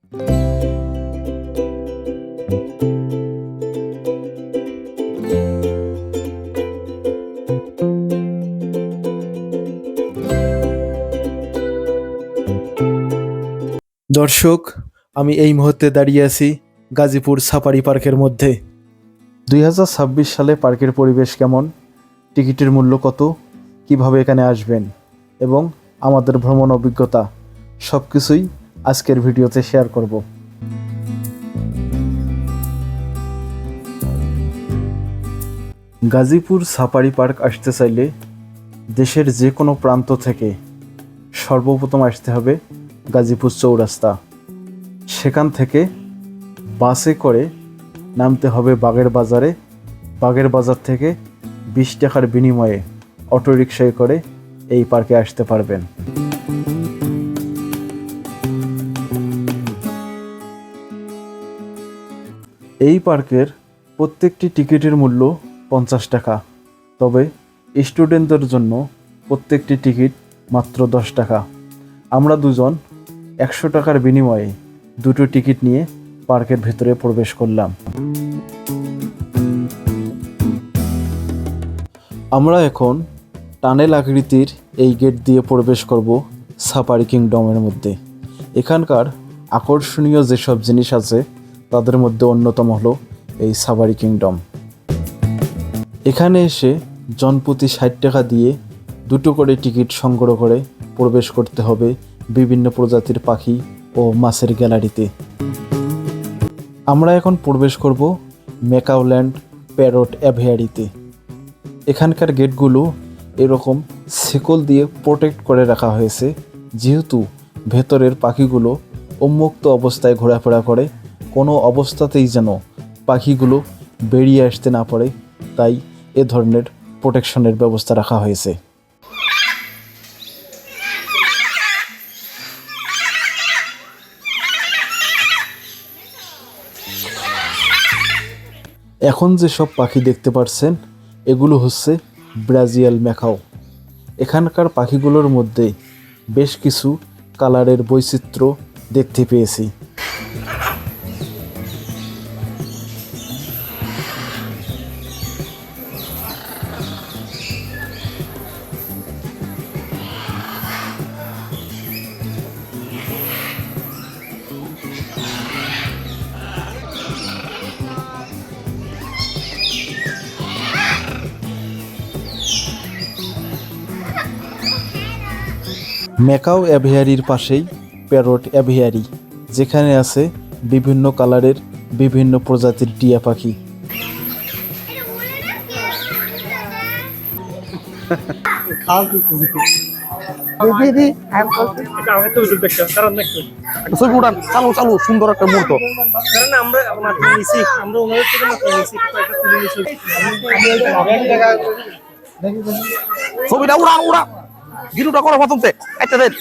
দর্শক, আমি এই মুহূর্তে দাঁড়িয়ে আছি গাজীপুর সাফারি পার্কের মধ্যে। 2026 সালে পার্কের পরিবেশ কেমন, টিকিটের মূল্য কত, কিভাবে এখানে আসবেন এবং আমাদের ভ্রমণ অভিজ্ঞতা সব কিছুই আজকের ভিডিওতে শেয়ার করব। গাজীপুর সাফারি পার্ক আসতে চাইলে দেশের যে কোনো প্রান্ত থেকে সর্বপ্রথম আসতে হবে গাজীপুর চৌরাস্তা। সেখান থেকে বাসে করে নামতে হবে বাগের বাজারে। বাগের বাজার থেকে 20 টাকার বিনিময়ে অটোরিকশায় করে এই পার্কে আসতে পারবেন। এই পার্কের প্রত্যেকটি টিকিটের মূল্য 50 টাকা, তবে স্টুডেন্টদের জন্য প্রত্যেকটি টিকিট মাত্র 10 টাকা। আমরা দুজন 100 টাকার বিনিময়ে দুটো টিকিট নিয়ে পার্কের ভেতরে প্রবেশ করলাম। আমরা এখন টানেল আকৃতির এই গেট দিয়ে প্রবেশ করব সাফারি কিংডমের মধ্যে। এখানকার আকর্ষণীয় যেসব জিনিস আছে তাদের মধ্যে অন্যতম হলো এই সাফারি কিংডম। এখানে এসে জনপ্রতি 60 টাকা দিয়ে দুটো করে টিকিট সংগ্রহ করে প্রবেশ করতে হবে বিভিন্ন প্রজাতির পাখি ও মাছের গ্যালারিতে। আমরা এখন প্রবেশ করব ম্যাকাওল্যান্ড প্যারট অ্যাভিয়ারিতে। এখানকার গেটগুলো এরকম শিকল দিয়ে প্রোটেক্ট করে রাখা হয়েছে, যেহেতু ভেতরের পাখিগুলো উন্মুক্ত অবস্থায় ঘোরাফেরা করে, কোনো অবস্থাতেই যেন পাখিগুলো বেরিয়ে আসতে না পারে, তাই এ ধরনের প্রোটেকশনের ব্যবস্থা রাখা হয়েছে। এখন যে সব পাখি দেখতে পাচ্ছেন এগুলো হচ্ছে ব্রাজিয়াল ম্যাকাও। এখানকার পাখিগুলোর মধ্যে বেশ কিছু কালারের বৈচিত্র্য দেখতে পেয়েছি। ম্যাকাও অ্যাভিয়ারির পাশেই প্যারট অ্যাভিয়ারি, যেখানে আছে বিভিন্ন কালারের বিভিন্ন প্রজাতির টিয়া পাখি। সুন্দর একটা মুহূর্ত। ছবিটা উড়া উড়া গিরুটা করে প্রথম থেকে একটা দেন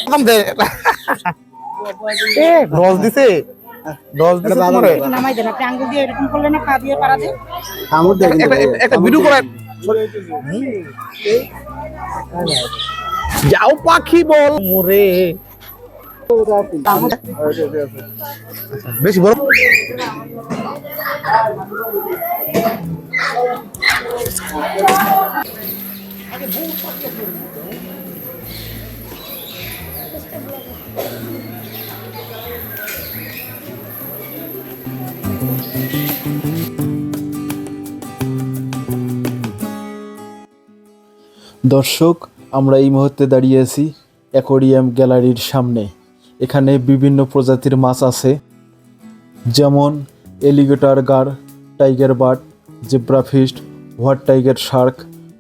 প্রথম দে রস দিছে তোমারে নামাই দেন। আপনি আঙ্গুল দিয়ে এরকম করলে না, পা দিয়ে পারা দেন, আমুর দেন একটা ভিডিও করেন। যাও পাখি বল মোরে বেশি বড়। দর্শক, আমরা এই মুহূর্তে দাঁড়িয়ে আছি অ্যাকোয়ারিয়াম গ্যালারির সামনে। এখানে বিভিন্ন প্রজাতির মাছ আছে, যেমন alligator gar, tiger bird, zebra fish, white tiger shark,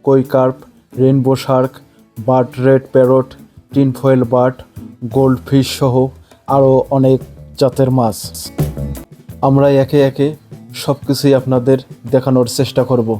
koi carp, rainbow shark, bird red parrot, tinfoil bird, gold fish সহ আরও অনেক জাতের মাছ। আমরা একে একে সব কিছুই আপনাদের দেখানোর চেষ্টা করব।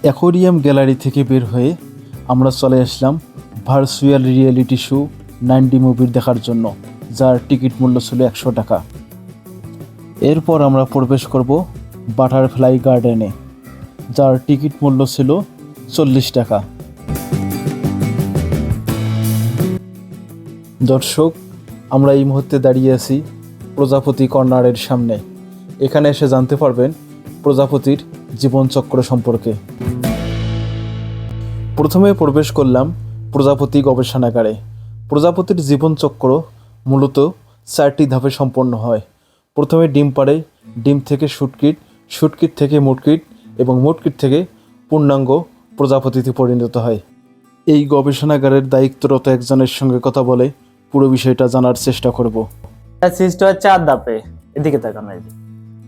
অ্যাকোয়ারিয়াম গ্যালারি থেকে বের হয়ে আমরা চলে আসলাম ভার্চুয়াল রিয়েলিটি শো 9D মুভির দেখার জন্য, যার টিকিট মূল্য ছিল 100 টাকা। এরপর আমরা প্রবেশ করব বাটারফ্লাই গার্ডেনে, যার টিকিট মূল্য ছিল 40 টাকা। দর্শক, আমরা এই মুহূর্তে দাঁড়িয়ে আছি প্রজাপতি কর্নারের সামনে। এখানে এসে জানতে পারবেন প্রজাপতির জীবনচক্র সম্পর্কে। প্রথমে প্রবেশ করলাম প্রজাপতি গবেষণাগারে। প্রজাপতির জীবনচক্র মূলত 4টি ধাপে সম্পন্ন হয়। প্রথমে ডিম পাড়ে, ডিম থেকে শুটকিট, শুটকিট থেকে মুটকিট এবং মুটকিট থেকে পূর্ণাঙ্গ প্রজাপতিতে পরিণত হয়। এই গবেষণাগারের দায়িত্বরত একজনের সঙ্গে কথা বলে পুরো বিষয়টা জানার চেষ্টা করব। সৃষ্টি হয় 4 ধাপে। এদিকে তাকানো যায়।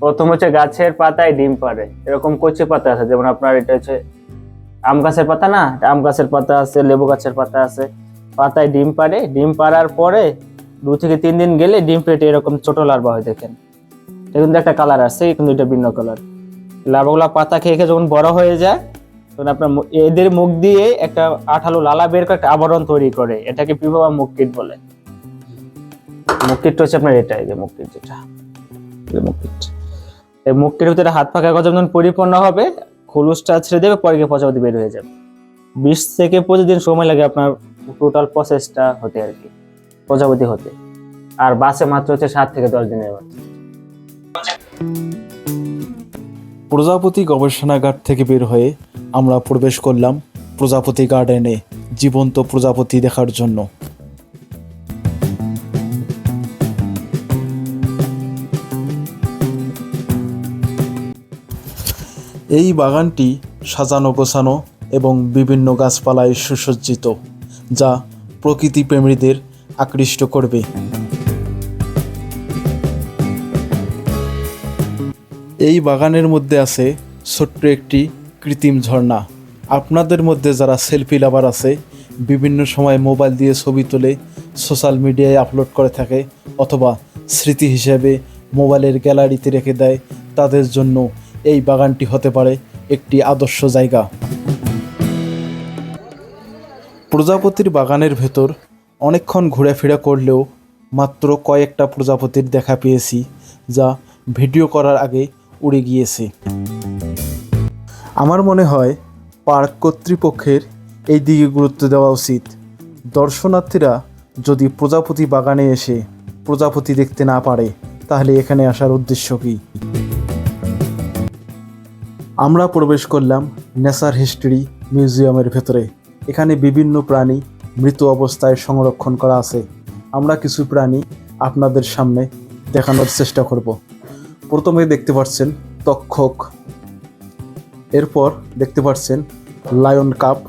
প্রথম হচ্ছে গাছের পাতায় ডিম পাড়ে। এরকম কচি পাতা আছে, যেমন আপনার এটা হচ্ছে আম গাছের পাতা না, আম গাছের পাতা আছে, লেবু গাছের পাতা আছে। পাতায় ডিম পাড়ে, ডিম পাড়ার পরে 2 থেকে 3 দিন গেলে ডিম পেটে এরকম ছোট লার্ভা হয়। দেখেন এটা কিন্তু একটা কালার আছে, কিন্তু এটা ভিন্ন কালার। লার্ভাগুলা পাতা খেয়ে খেয়ে যখন বড় হয়ে যায়, তখন আপনার এদের মুখ দিয়ে একটা আঠালো লালা বের করে একটা আবরণ তৈরি করে। এটাকে পিপা মুখকিট বলে। মুখকিটটা হচ্ছে আপনার এটা, এই যে মুখকিট, যেটা মুখকিট। এই মুখকিট ভিতরে হাত পাখা যখন পরিপূর্ণ হবে, খোলসটা ছেড়ে দেবে, পরে গিয়ে প্রজাপতি বের হয়ে যাবে। 20 থেকে 25 দিন সময় লাগে আপনার টোটাল প্রসেসটা হতে আর কি, প্রজাপতি হতে। আর বাসে মাত্র হচ্ছে 7 থেকে 10 দিনের মধ্যে। প্রজাপতি গবেষণাগার থেকে বের হয়ে আমরা প্রবেশ করলাম প্রজাপতি গার্ডেনে জীবন্ত প্রজাপতি দেখার জন্য। এই বাগানটি সাজানো গোছানো এবং বিভিন্ন গাছপালায় সুসজ্জিত, যা প্রকৃতি প্রেমীদের আকৃষ্ট করবে। এই বাগানের মধ্যে আছে ছোট্ট একটি কৃত্রিম ঝর্ণা। আপনাদের মধ্যে যারা সেলফি লাভার আছে, বিভিন্ন সময় মোবাইল দিয়ে ছবি তুলে সোশ্যাল মিডিয়ায় আপলোড করে থাকে অথবা স্মৃতি হিসেবে মোবাইলের গ্যালারিতে রেখে দেয়, তাদের জন্য এই বাগানটি হতে পারে একটি আদর্শ জায়গা। প্রজাপতির বাগানের ভেতর অনেকক্ষণ ঘোরাফেরা করলেও মাত্র কয়েকটা প্রজাপতির দেখা পেয়েছি, যা ভিডিও করার আগে উড়ে গিয়েছে। আমার মনে হয় পার্ক কর্তৃপক্ষের এই দিকে গুরুত্ব দেওয়া উচিত। দর্শনার্থীরা যদি প্রজাপতি বাগানে এসে প্রজাপতি দেখতে না পারে, তাহলে এখানে আসার উদ্দেশ্য কী? আমরা প্রবেশ করলাম নেচার হিস্ট্রি মিউজিয়ামের ভেতরে। এখানে বিভিন্ন প্রাণী মৃত অবস্থায় সংরক্ষণ করা আছে। আমরা কিছু প্রাণী আপনাদের সামনে দেখানোর চেষ্টা করব। প্রথমে দেখতে পাচ্ছেন তক্ষক, এরপর দেখতে পাচ্ছেন লায়ন কাপ,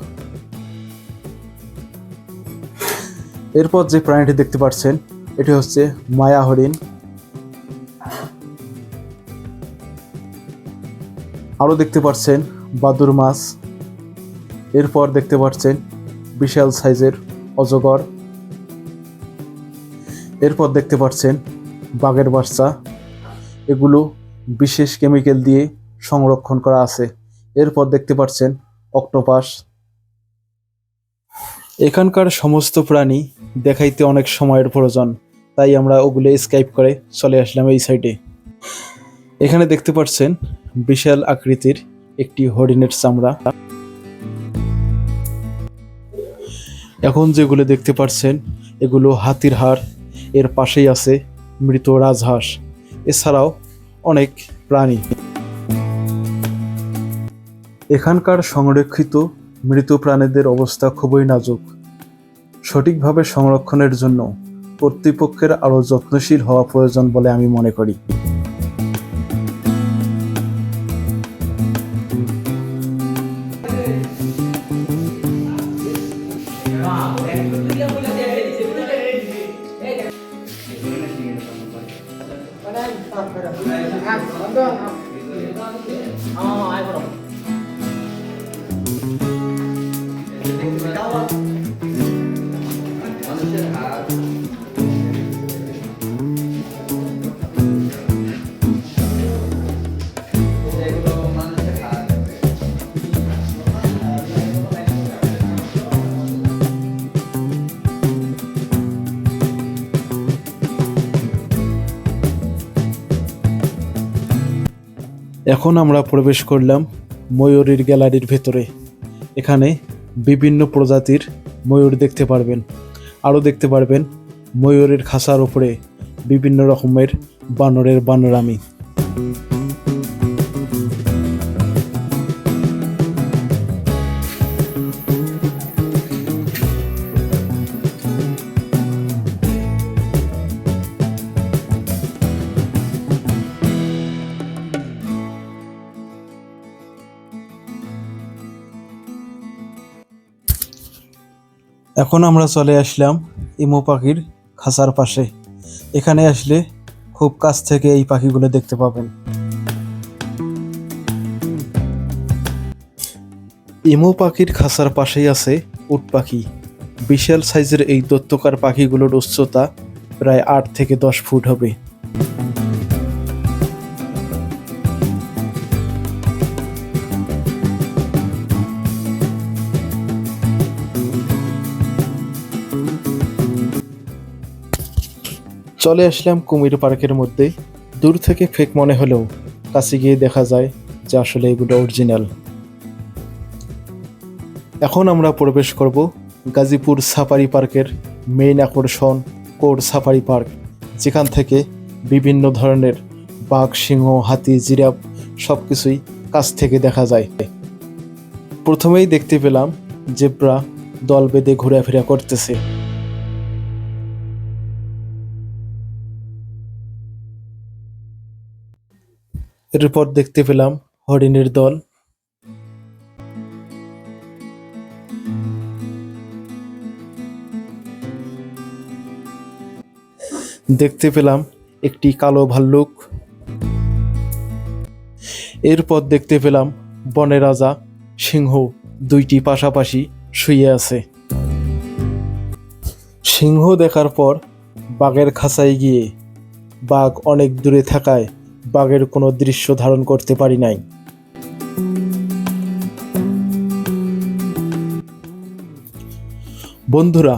এরপর যে প্রাণীটি দেখতে পাচ্ছেন এটি হচ্ছে মায়া হরিণ, আরও দেখতে পাচ্ছেন বাদুর মাছ, এরপর দেখতে পাচ্ছেন বিশাল সাইজের অজগর, এরপর দেখতে পাচ্ছেন বাঘের বাচ্চা। এগুলো বিশেষ কেমিক্যাল দিয়ে সংরক্ষণ করা আছে। এরপর দেখতে পাচ্ছেন অক্টোপাস। এখানকার সমস্ত প্রাণী দেখাইতে অনেক সময়ের প্রয়োজন, তাই আমরা ওগুলো স্কাইপ করে চলে আসলাম এই সাইডে। এখানে দেখতে পাচ্ছেন বিশাল আকৃতির একটি হরিণের চামড়া। এখন যেগুলো দেখতে পাচ্ছেন এগুলো হাতির হাড়। এর পাশেই আছে মৃত রাজহাঁস, এছাড়াও অনেক প্রাণী। এখানকার সংরক্ষিত মৃত প্রাণীদের অবস্থা খুবই নাজুক। সঠিকভাবে সংরক্ষণের জন্য কর্তৃপক্ষের আরও যত্নশীল হওয়া প্রয়োজন বলে আমি মনে করি। এখন আমরা প্রবেশ করলাম ময়ূরের গ্যালারির ভেতরে। এখানে বিভিন্ন প্রজাতির ময়ূর দেখতে পারবেন। আরও দেখতে পারবেন ময়ূরের খাঁচার উপরে বিভিন্ন রকমের বানরের বানরামি। এখন আমরা চলে আসলাম ইমু পাখির খাঁচার পাশে। এখানে আসলে খুব কাছ থেকে এই পাখিগুলো দেখতে পাবেন। ইমু পাখির খাঁচার পাশেই আছে উট পাখি। বিশাল সাইজের এই দৈত্যকার পাখিগুলোর উচ্চতা প্রায় 8 থেকে 10 ফুট হবে। চলে আসলাম কুমির পার্কের মধ্যে। দূর থেকে ফেক মনে হলেও কাছে গিয়ে দেখা যায় যে আসলে এগুলো অরিজিনাল। এখন আমরা প্রবেশ করব গাজীপুর সাফারি পার্কের মেইন আকর্ষণ কোর সাফারি পার্ক, যেখান থেকে বিভিন্ন ধরনের বাঘ, সিংহ, হাতি, জিরাফ সব কিছুই কাছ থেকে দেখা যায়। প্রথমেই দেখতে পেলাম জেব্রা দল বেঁধে ঘোরাফেরা করতেছে। এরপর দেখতে পেলাম হরিণের দল। দেখতে পেলাম একটি কালো ভাল্লুক। এরপর দেখতে পেলাম বনের রাজা সিংহ দুইটি পাশাপাশি শুয়ে আছে। সিংহ দেখার পর বাঘের খাঁচায় গিয়ে বাঘ অনেক দূরে থাকায় বাঘের কোনো দৃশ্য ধারণ করতে পারি নাই। বন্ধুরা,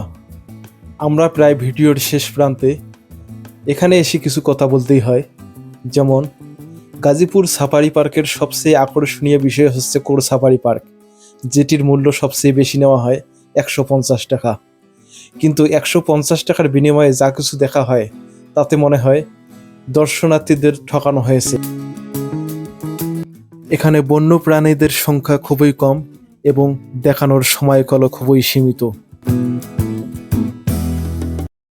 আমরা প্রায় ভিডিওর শেষ প্রান্তে। এখানে এসে কিছু কথা বলতেই হয়। যেমন গাজীপুর সাফারি পার্কের সবচেয়ে আকর্ষণীয় বিষয় হচ্ছে কোর সাফারি পার্ক, যেটির মূল্য সবচেয়ে বেশি নেওয়া হয় 150 টাকা। কিন্তু 150 টাকার বিনিময়ে যা কিছু দেখা হয় তাতে মনে হয় দর্শনার্থীদের ঠকানো হয়েছে। এখানে বন্য প্রাণীদের সংখ্যা খুবই কম এবং দেখানোর সময়কালও খুবই সীমিত।